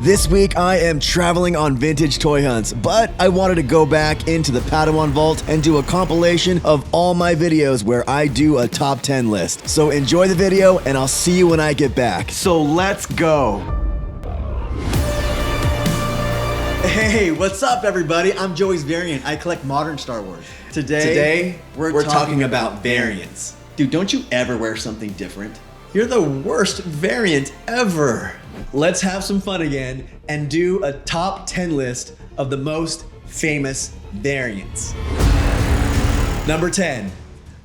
This week I am traveling on vintage toy hunts, but I wanted to go back into the Padawan vault and do a compilation of all my videos where I do a top 10 list. So enjoy the video and I'll see you when I get back. So let's go. Hey, what's up everybody? I'm Joey's Variant. I collect modern Star Wars. Today we're talking about variants. Dude, don't you ever wear something different? You're the worst variant ever. Let's have some fun again and do a top 10 list of the most famous variants. Number 10,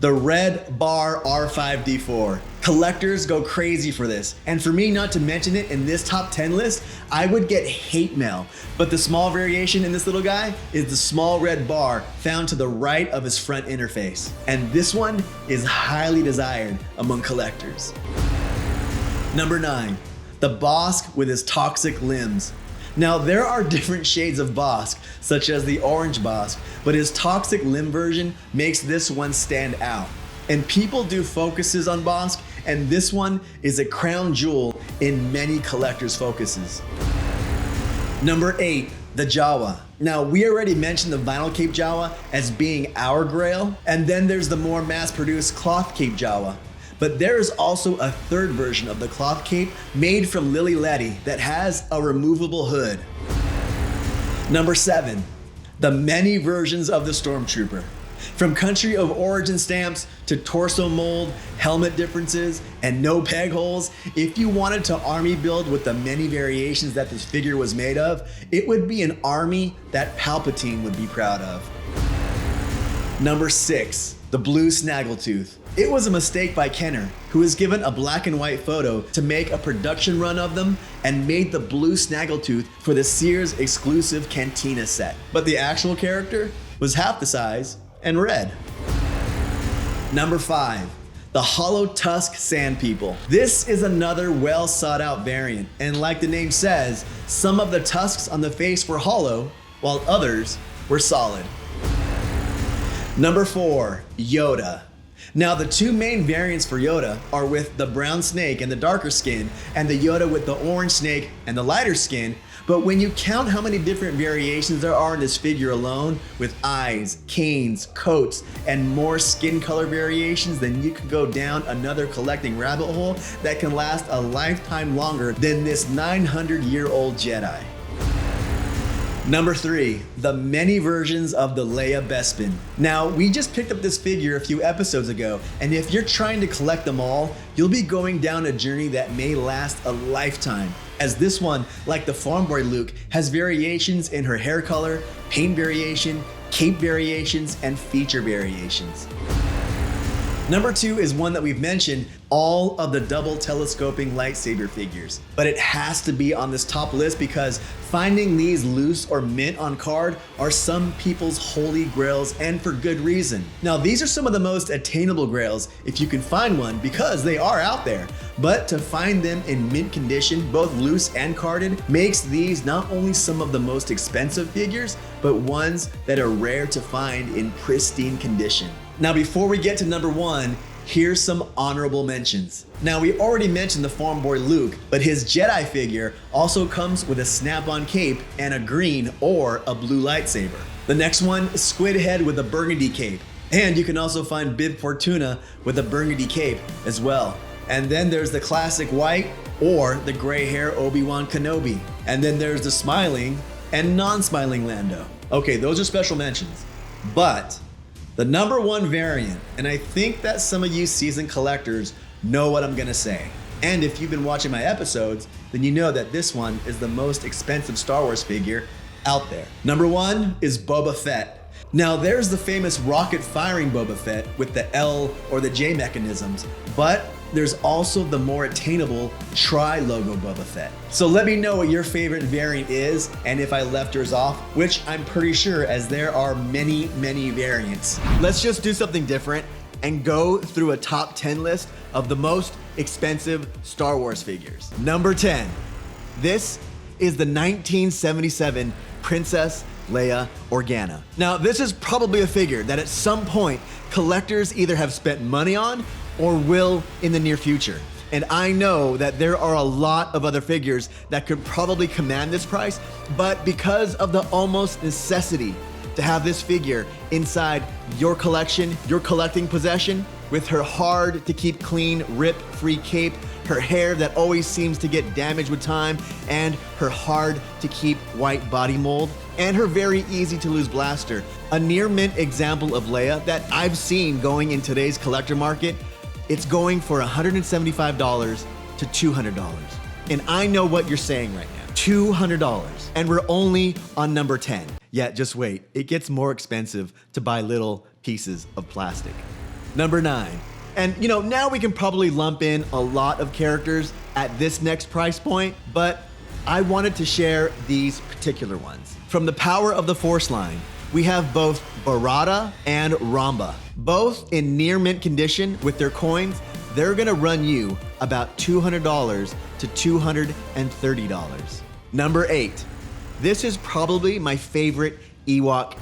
the Red Bar R5D4. Collectors go crazy for this, and for me not to mention it in this top 10 list, I would get hate mail. But the small variation in this little guy is the small red bar found to the right of his front interface. And this one is highly desired among collectors. Number 9, the Bosk with his toxic limbs. Now there are different shades of Bosk, such as the orange Bosk, but his toxic limb version makes this one stand out. And people do focuses on Bosk, and this one is a crown jewel in many collectors' focuses. Number 8, the Jawa. Now we already mentioned the vinyl cape Jawa as being our grail, and then there's the more mass-produced cloth cape Jawa. But there is also a third version of the cloth cape made from Lily Letty that has a removable hood. Number 7, the many versions of the Stormtrooper. From country of origin stamps to torso mold, helmet differences, and no peg holes, if you wanted to army build with the many variations that this figure was made of, it would be an army that Palpatine would be proud of. Number 6, the blue Snaggletooth. It was a mistake by Kenner, who was given a black and white photo to make a production run of them and made the blue Snaggletooth for the Sears exclusive Cantina set. But the actual character was half the size and red. Number 5, the Hollow Tusk Sand People. This is another well sought out variant, and like the name says, some of the tusks on the face were hollow, while others were solid. Number 4, Yoda. Now the two main variants for Yoda are with the brown snake and the darker skin, and the Yoda with the orange snake and the lighter skin. But when you count how many different variations there are in this figure alone, with eyes, canes, coats, and more skin color variations, then you could go down another collecting rabbit hole that can last a lifetime longer than this 900-year-old Jedi. Number 3, the many versions of the Leia Bespin. Now, we just picked up this figure a few episodes ago, and if you're trying to collect them all, you'll be going down a journey that may last a lifetime, as this one, like the Farm Boy Luke, has variations in her hair color, paint variation, cape variations, and feature variations. Number 2 is one that we've mentioned, all of the double telescoping lightsaber figures. But it has to be on this top list because finding these loose or mint on card are some people's holy grails, and for good reason. Now these are some of the most attainable grails if you can find one, because they are out there. But to find them in mint condition, both loose and carded, makes these not only some of the most expensive figures, but ones that are rare to find in pristine condition. Now before we get to number 1, here's some honorable mentions. Now we already mentioned the Farm Boy Luke, but his Jedi figure also comes with a snap-on cape and a green or a blue lightsaber. The next one, Squid Head with a burgundy cape. And you can also find Bib Fortuna with a burgundy cape as well. And then there's the classic white or the gray hair Obi-Wan Kenobi. And then there's the smiling and non-smiling Lando. Okay, those are special mentions. But the number 1 variant, and I think that some of you seasoned collectors know what I'm gonna say. And if you've been watching my episodes, then you know that this one is the most expensive Star Wars figure out there. Number 1 is Boba Fett. Now there's the famous rocket firing Boba Fett with the L or the J mechanisms, but there's also the more attainable tri-logo Boba Fett. So let me know what your favorite variant is, and if I left yours off, which I'm pretty sure, as there are many, many variants. Let's just do something different and go through a top 10 list of the most expensive Star Wars figures. Number 10, this is the 1977 Princess Leia Organa. Now, this is probably a figure that at some point collectors either have spent money on or will in the near future. And I know that there are a lot of other figures that could probably command this price, but because of the almost necessity to have this figure inside your collection, your collecting possession, with her hard to keep clean, rip-free cape, her hair that always seems to get damaged with time, and her hard to keep white body mold, and her very easy to lose blaster. A near mint example of Leia that I've seen going in today's collector market, it's going for $175 to $200. And I know what you're saying right now, $200. And we're only on number 10. Yeah, just wait, it gets more expensive to buy little pieces of plastic. Number 9. And now we can probably lump in a lot of characters at this next price point, but I wanted to share these particular ones. From the Power of the Force line, we have both Barada and Ramba. Both in near mint condition with their coins. They're gonna run you about $200 to $230. Number 8. This is probably my favorite Ewok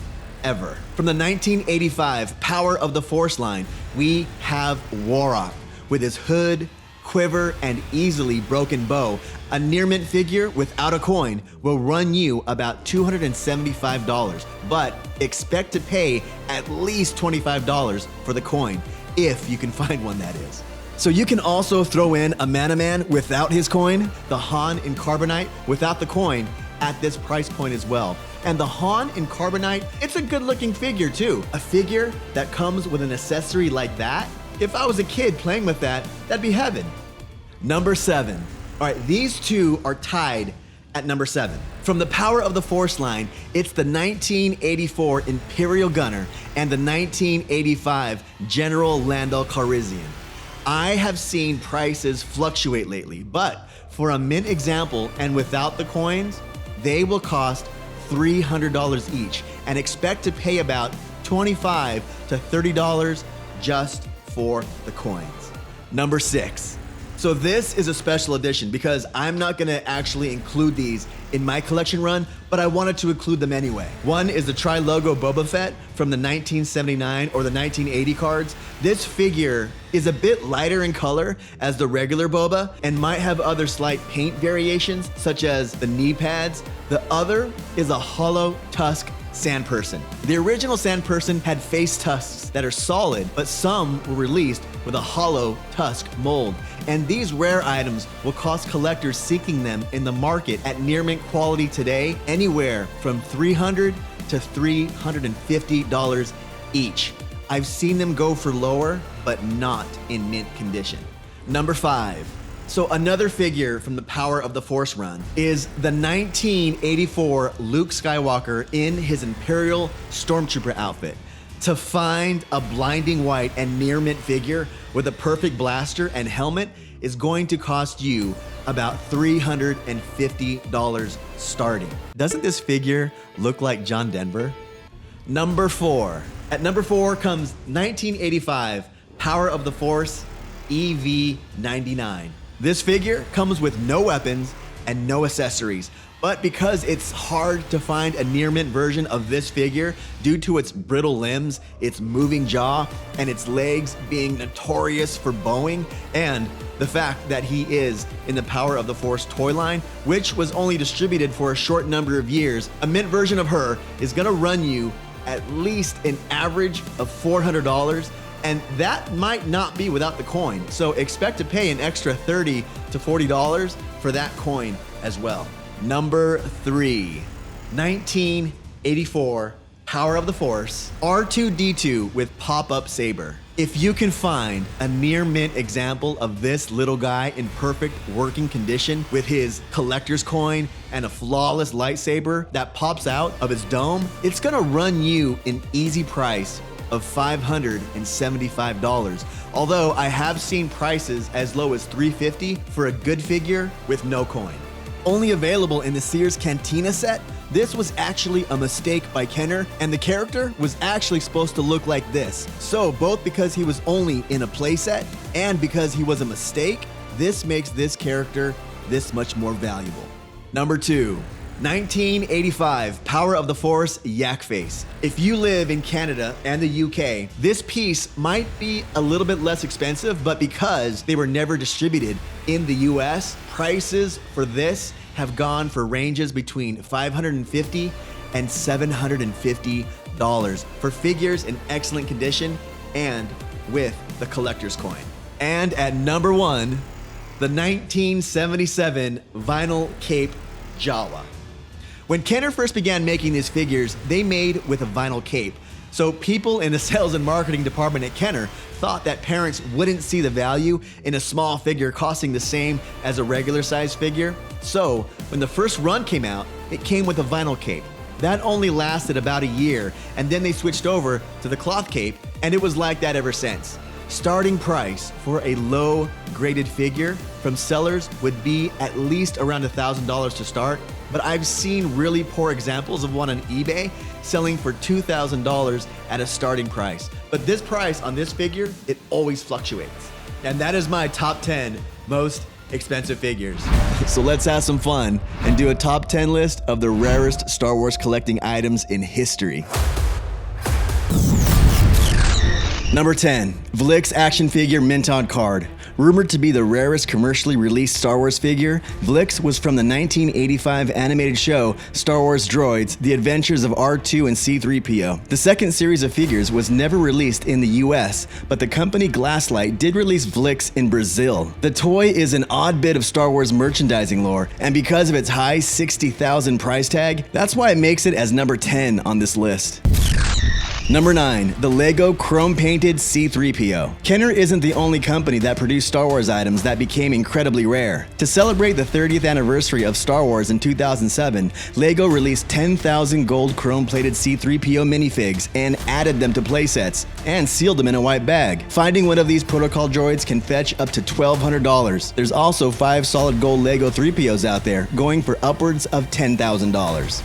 ever. From the 1985 Power of the Force line, we have Warrock with his hood, quiver, and easily broken bow. A near mint figure without a coin will run you about $275, but expect to pay at least $25 for the coin, if you can find one, that is. So you can also throw in a Manaman without his coin, the Han in Carbonite without the coin at this price point as well. And the Han in Carbonite, it's a good looking figure too. A figure that comes with an accessory like that, if I was a kid playing with that, that'd be heaven. Number 7. All right, these two are tied at number 7. From the Power of the Force line, it's the 1984 Imperial Gunner and the 1985 General Lando Calrissian. I have seen prices fluctuate lately, but for a mint example and without the coins, they will cost $300 each, and expect to pay about $25 to $30 just for the coins. Number 6. So this is a special edition because I'm not gonna actually include these in my collection run, but I wanted to include them anyway. One is the Tri-Logo Boba Fett from the 1979 or the 1980 cards. This figure is a bit lighter in color as the regular Boba and might have other slight paint variations such as the knee pads. The other is a hollow tusk sand person. The original sand person had face tusks that are solid, but some were released with a hollow tusk mold. And these rare items will cost collectors seeking them in the market at near mint quality today anywhere from $300 to $350 each. I've seen them go for lower, but not in mint condition. Number 5. So another figure from the Power of the Force run is the 1984 Luke Skywalker in his Imperial Stormtrooper outfit. To find a blinding white and near mint figure with a perfect blaster and helmet is going to cost you about $350 starting. Doesn't this figure look like John Denver? Number 4. At number 4 comes 1985 Power of the Force EV-99. This figure comes with no weapons and no accessories, but because it's hard to find a near mint version of this figure due to its brittle limbs, its moving jaw, and its legs being notorious for bowing, and the fact that he is in the Power of the Force toy line, which was only distributed for a short number of years, a mint version of her is gonna run you at least an average of $400, and that might not be without the coin. So expect to pay an extra $30 to $40 for that coin as well. Number 3, 1984 Power of the Force R2-D2 with pop-up saber. If you can find a near mint example of this little guy in perfect working condition with his collector's coin and a flawless lightsaber that pops out of his dome, it's gonna run you an easy price of $575. Although I have seen prices as low as $350 for a good figure with no coin. Only available in the Sears Cantina set, this was actually a mistake by Kenner, and the character was actually supposed to look like this. So both because he was only in a playset and because he was a mistake, this makes this character this much more valuable. Number 2, 1985, Power of the Force Yak Face. If you live in Canada and the UK, this piece might be a little bit less expensive, but because they were never distributed in the US, prices for this have gone for ranges between $550 and $750 for figures in excellent condition and with the collector's coin. And at number 1, the 1977 vinyl cape Jawa. When Kenner first began making these figures, they made with a vinyl cape. So people in the sales and marketing department at Kenner thought that parents wouldn't see the value in a small figure costing the same as a regular size figure. So when the first run came out, it came with a vinyl cape. That only lasted about a year, and then they switched over to the cloth cape, and it was like that ever since. Starting price for a low graded figure from sellers would be at least around $1,000 to start, but I've seen really poor examples of one on eBay selling for $2,000 at a starting price. But this price on this figure, it always fluctuates. And that is my top 10 most expensive figures. So let's have some fun and do a top 10 list of the rarest Star Wars collecting items in history. Number 10, Vlix action figure mint-on card. Rumored to be the rarest commercially released Star Wars figure, Vlix was from the 1985 animated show Star Wars Droids: The Adventures of R2 and C-3PO. The second series of figures was never released in the US, but the company Glasslight did release Vlix in Brazil. The toy is an odd bit of Star Wars merchandising lore, and because of its high $60,000 price tag, that's why it makes it as number 10 on this list. Number 9, the Lego chrome-painted C-3PO. Kenner isn't the only company that produced Star Wars items that became incredibly rare. To celebrate the 30th anniversary of Star Wars in 2007, Lego released 10,000 gold chrome-plated C-3PO minifigs and added them to playsets and sealed them in a white bag. Finding one of these protocol droids can fetch up to $1,200. There's also 5 solid gold Lego 3POs out there, going for upwards of $10,000.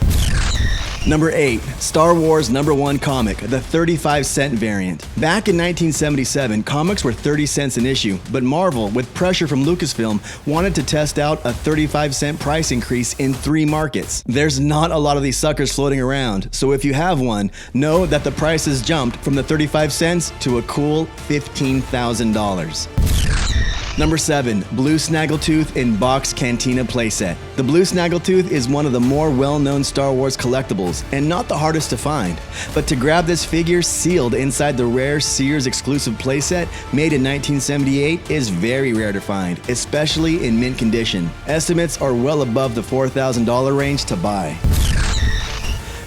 Number 8, Star Wars #1 comic, the 35-cent variant. Back in 1977, comics were 30 cents an issue, but Marvel, with pressure from Lucasfilm, wanted to test out a 35-cent price increase in 3 markets. There's not a lot of these suckers floating around, so if you have one, know that the price has jumped from the 35 cents to a cool $15,000. Number 7, Blue Snaggletooth in Box Cantina playset. The Blue Snaggletooth is one of the more well-known Star Wars collectibles, and not the hardest to find. But to grab this figure sealed inside the rare Sears exclusive playset made in 1978 is very rare to find, especially in mint condition. Estimates are well above the $4,000 range to buy.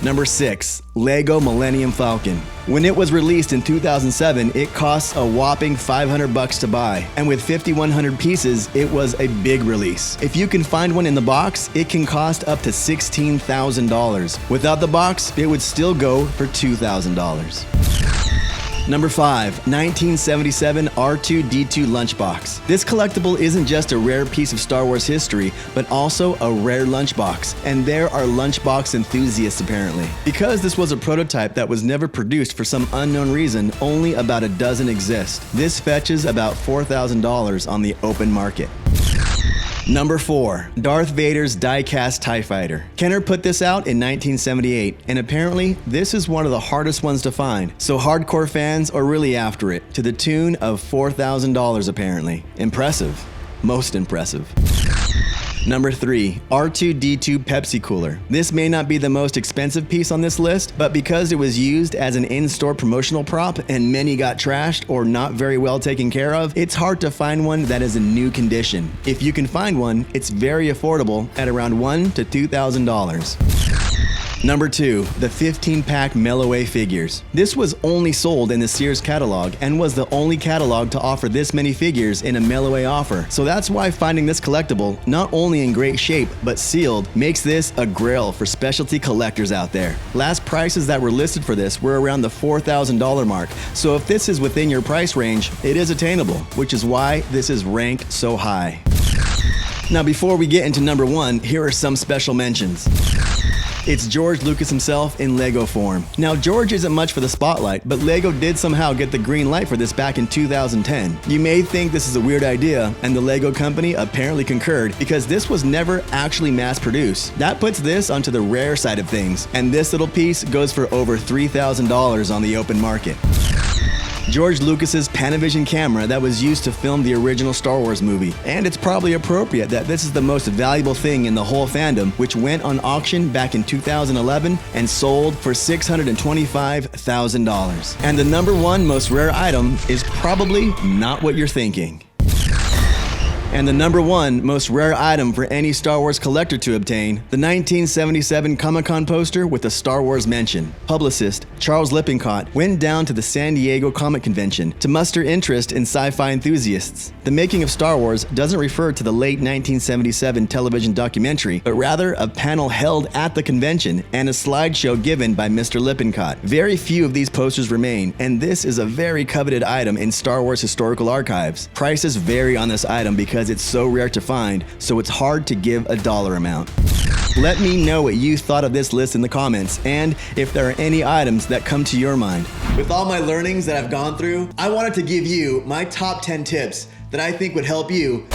Number 6, Lego Millennium Falcon. When it was released in 2007, it costs a whopping $500 to buy, and with 5,100 pieces, it was a big release. If you can find one in the box, it can cost up to $16,000. Without the box, it would still go for $2,000. Number 5, 1977 R2-D2 Lunchbox. This collectible isn't just a rare piece of Star Wars history, but also a rare lunchbox, and there are lunchbox enthusiasts apparently. Because this was a prototype that was never produced for some unknown reason, only about a dozen exist. This fetches about $4,000 on the open market. Number 4, Darth Vader's die-cast TIE Fighter. Kenner put this out in 1978, and apparently this is one of the hardest ones to find, so hardcore fans are really after it, to the tune of $4,000 apparently. Impressive. Most impressive. Number 3, R2-D2 Pepsi Cooler. This may not be the most expensive piece on this list, but because it was used as an in-store promotional prop and many got trashed or not very well taken care of, it's hard to find one that is in new condition. If you can find one, it's very affordable at around $1,000 to $2,000. Number 2, the 15-pack Melloway figures. This was only sold in the Sears catalog and was the only catalog to offer this many figures in a Melloway offer. So that's why finding this collectible, not only in great shape but sealed, makes this a grail for specialty collectors out there. Last prices that were listed for this were around the $4,000 mark, so if this is within your price range, it is attainable, which is why this is ranked so high. Now before we get into number 1, here are some special mentions. It's George Lucas himself in Lego form. Now, George isn't much for the spotlight, but Lego did somehow get the green light for this back in 2010. You may think this is a weird idea, and the Lego company apparently concurred because this was never actually mass-produced. That puts this onto the rare side of things, and this little piece goes for over $3,000 on the open market. George Lucas's Panavision camera that was used to film the original Star Wars movie. And it's probably appropriate that this is the most valuable thing in the whole fandom, which went on auction back in 2011 and sold for $625,000. And the number one most rare item is probably not what you're thinking. And the number one most rare item for any Star Wars collector to obtain, the 1977 Comic-Con poster with a Star Wars mention. Publicist Charles Lippincott went down to the San Diego Comic Convention to muster interest in sci-fi enthusiasts. The making of Star Wars doesn't refer to the late 1977 television documentary, but rather a panel held at the convention and a slideshow given by Mr. Lippincott. Very few of these posters remain, and this is a very coveted item in Star Wars historical archives. Prices vary on this item because it's so rare to find, so it's hard to give a dollar amount. Let me know what you thought of this list in the comments, and if there are any items that come to your mind. With all my learnings that I've gone through, I wanted to give you my top 10 tips that I think would help you.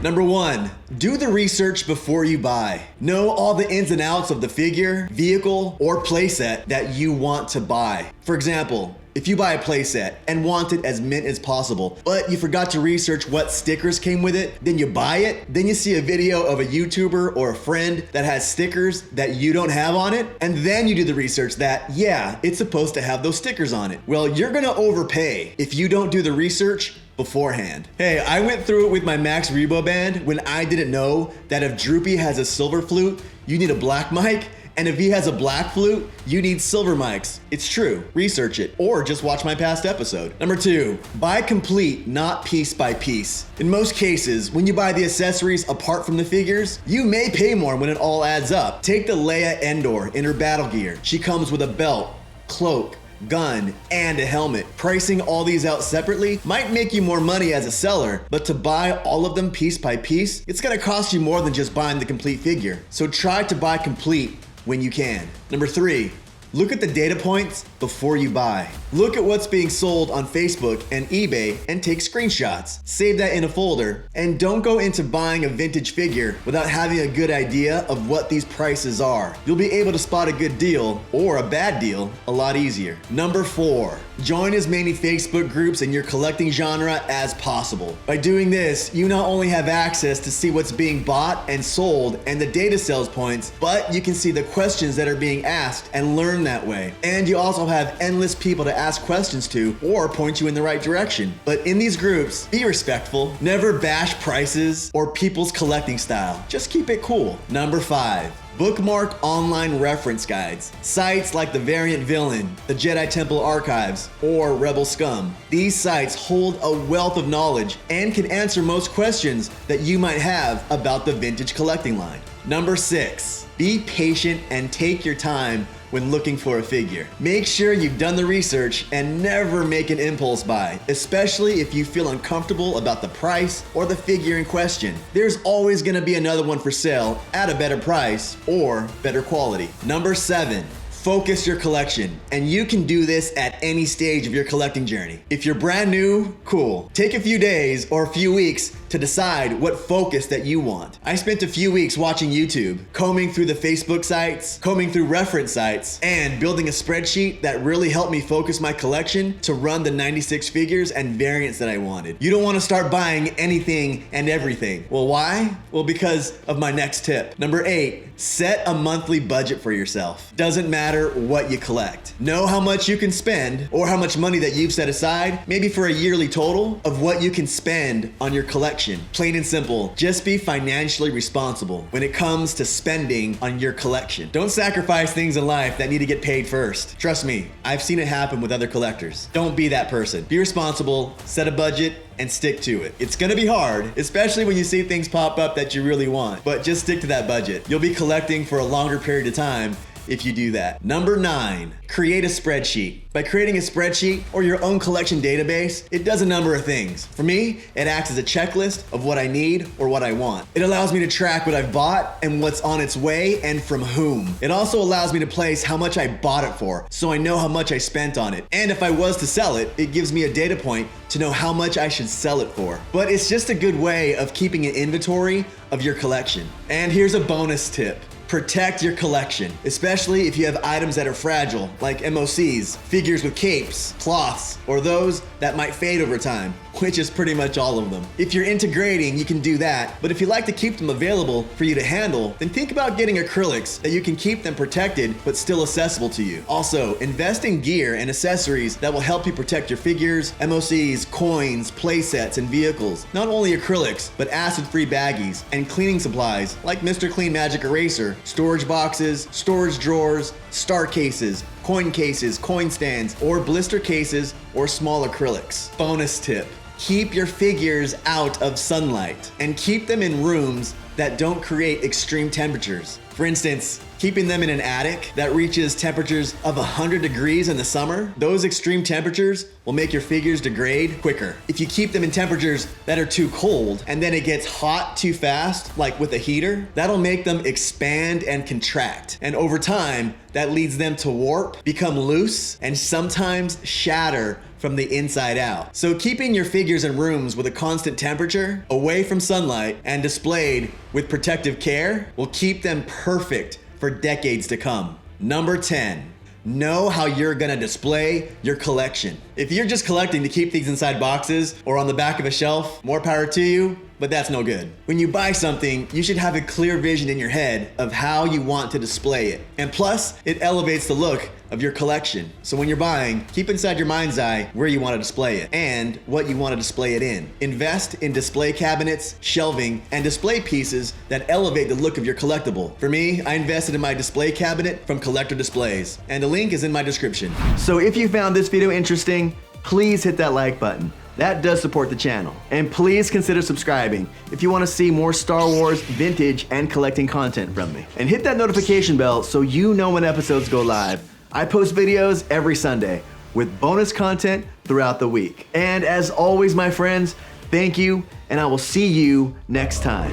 Number 1, do the research before you buy. Know all the ins and outs of the figure, vehicle, or playset that you want to buy. For example, if you buy a playset and want it as mint as possible, but you forgot to research what stickers came with it, then you buy it, then you see a video of a YouTuber or a friend that has stickers that you don't have on it, and then you do the research that, yeah, it's supposed to have those stickers on it. Well, you're gonna overpay if you don't do the research beforehand. Hey, I went through it with my Max Rebo band when I didn't know that if Droopy has a silver flute, you need a black mic, and if he has a black flute, you need silver mics. It's true. Research it, or just watch my past episode. Number 2, buy complete, not piece by piece. In most cases, when you buy the accessories apart from the figures, you may pay more when it all adds up. Take the Leia Endor in her battle gear. She comes with a belt, cloak, gun, and a helmet. Pricing all these out separately might make you more money as a seller, but to buy all of them piece by piece, it's gonna cost you more than just buying the complete figure. So try to buy complete when you can. Number 3, look at the data points before you buy. Look at what's being sold on Facebook and eBay and take screenshots. Save that in a folder, and don't go into buying a vintage figure without having a good idea of what these prices are. You'll be able to spot a good deal or a bad deal a lot easier. Number 4, join as many Facebook groups in your collecting genre as possible. By doing this, you not only have access to see what's being bought and sold and the data sales points, but you can see the questions that are being asked and learn that way. And you also have endless people to ask questions to or point you in the right direction. But in these groups, be respectful. Never bash prices or people's collecting style. Just keep it cool. Number 5, bookmark online reference guides. Sites like the Variant Villain, the Jedi Temple Archives, or Rebel Scum. These sites hold a wealth of knowledge and can answer most questions that you might have about the vintage collecting line. Number 6, be patient and take your time when looking for a figure. Make sure you've done the research and never make an impulse buy, especially if you feel uncomfortable about the price or the figure in question. There's always gonna be another one for sale at a better price or better quality. Number 7, focus your collection, and you can do this at any stage of your collecting journey. If you're brand new, cool. Take a few days or a few weeks to decide what focus that you want. I spent a few weeks watching YouTube, combing through the Facebook sites, combing through reference sites, and building a spreadsheet that really helped me focus my collection to run the 96 figures and variants that I wanted. You don't want to start buying anything and everything. Well, why? Well, because of my next tip. Number 8, set a monthly budget for yourself. Doesn't matter what you collect. Know how much you can spend or how much money that you've set aside, maybe for a yearly total of what you can spend on your collection. Plain and simple, just be financially responsible when it comes to spending on your collection. Don't sacrifice things in life that need to get paid first. Trust me, I've seen it happen with other collectors. Don't be that person. Be responsible, set a budget, and stick to it. It's gonna be hard, especially when you see things pop up that you really want, but just stick to that budget. You'll be collecting for a longer period of time, if you do that. Number 9, create a spreadsheet. By creating a spreadsheet or your own collection database, it does a number of things. For me, it acts as a checklist of what I need or what I want. It allows me to track what I've bought and what's on its way and from whom. It also allows me to place how much I bought it for, so I know how much I spent on it. And if I was to sell it, it gives me a data point to know how much I should sell it for. But it's just a good way of keeping an inventory of your collection. And here's a bonus tip. Protect your collection, especially if you have items that are fragile, like MOCs, figures with capes, cloths, or those that might fade over time, which is pretty much all of them. If you're into grading, you can do that, but if you like to keep them available for you to handle, then think about getting acrylics that you can keep them protected but still accessible to you. Also, invest in gear and accessories that will help you protect your figures, MOCs, coins, playsets, and vehicles. Not only acrylics, but acid-free baggies and cleaning supplies like Mr. Clean Magic Eraser, storage boxes, storage drawers, star cases, coin stands, or blister cases or small acrylics. Bonus tip. Keep your figures out of sunlight and keep them in rooms that don't create extreme temperatures. For instance, keeping them in an attic that reaches temperatures of 100 degrees in the summer, those extreme temperatures will make your figures degrade quicker. If you keep them in temperatures that are too cold and then it gets hot too fast, like with a heater, that'll make them expand and contract. And over time, that leads them to warp, become loose, and sometimes shatter from the inside out. So keeping your figures in rooms with a constant temperature, away from sunlight, and displayed with protective care will keep them perfect for decades to come. Number 10. Know how you're gonna display your collection. If you're just collecting to keep things inside boxes or on the back of a shelf, more power to you, but that's no good. When you buy something, you should have a clear vision in your head of how you want to display it. And plus, it elevates the look of your collection. So when you're buying, keep inside your mind's eye where you want to display it and what you want to display it in. Invest in display cabinets, shelving, and display pieces that elevate the look of your collectible. For me, I invested in my display cabinet from Collector Displays, and the link is in my description. So if you found this video interesting, please hit that like button. That does support the channel. And please consider subscribing if you want to see more Star Wars, vintage, and collecting content from me. And hit that notification bell so you know when episodes go live. I post videos every Sunday with bonus content throughout the week. And as always, my friends, thank you, and I will see you next time.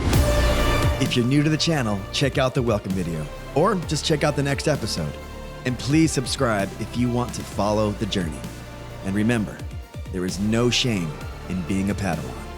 If you're new to the channel, check out the welcome video, or just check out the next episode. And please subscribe if you want to follow the journey. And remember, there is no shame in being a Padawan.